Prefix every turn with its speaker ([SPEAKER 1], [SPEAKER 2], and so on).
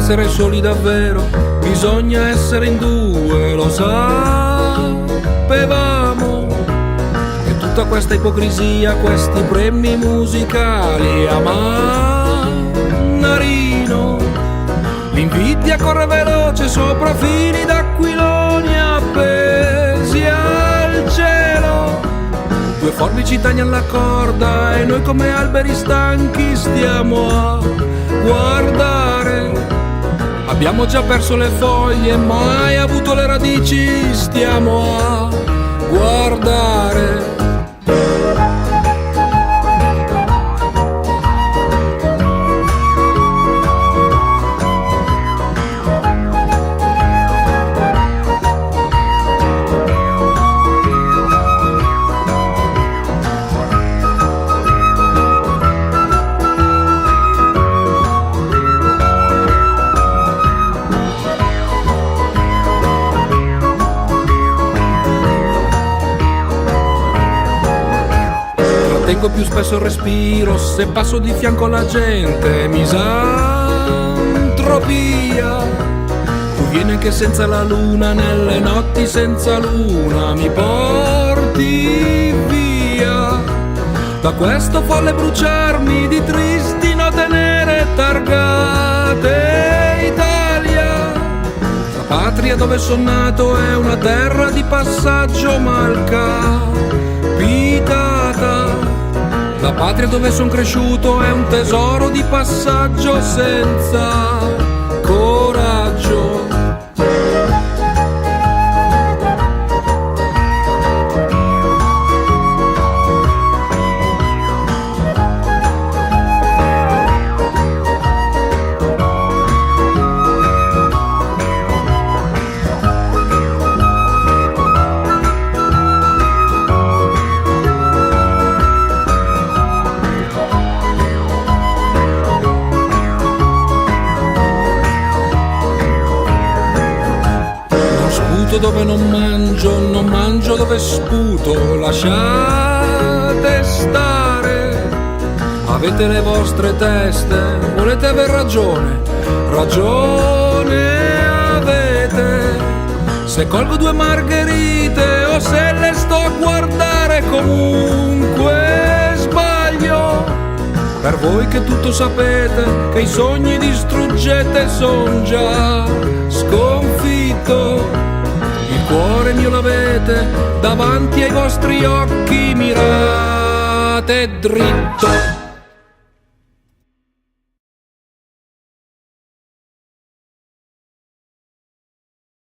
[SPEAKER 1] essere soli davvero bisogna essere in due, lo sapevamo. E tutta questa ipocrisia, questi premi musicali a Mannarino, l'invidia corre veloce sopra fili d'aquiloni appesi al cielo. Due forbici tagliano la corda e noi come alberi stanchi stiamo a guardare. Abbiamo già perso le foglie, mai avuto le radici, stiamo a guardare. Tengo più spesso il respiro se passo di fianco alla gente, misantropia. Tu vieni anche senza la luna, nelle notti senza luna mi porti via. Da questo folle bruciarmi di tristi note nere targate Italia. La patria dove son nato è una terra di passaggio mal capitata. La patria dove son cresciuto è un tesoro di passaggio senza coraggio. Dove non mangio dove sputo, lasciate stare. Avete le vostre teste, volete aver ragione, ragione avete. Se colgo due margherite o se le sto a guardare comunque sbaglio. Per voi che tutto sapete, che i sogni distruggete son già sconfitto. Il cuore mio l'avete davanti ai vostri occhi, mirate dritto.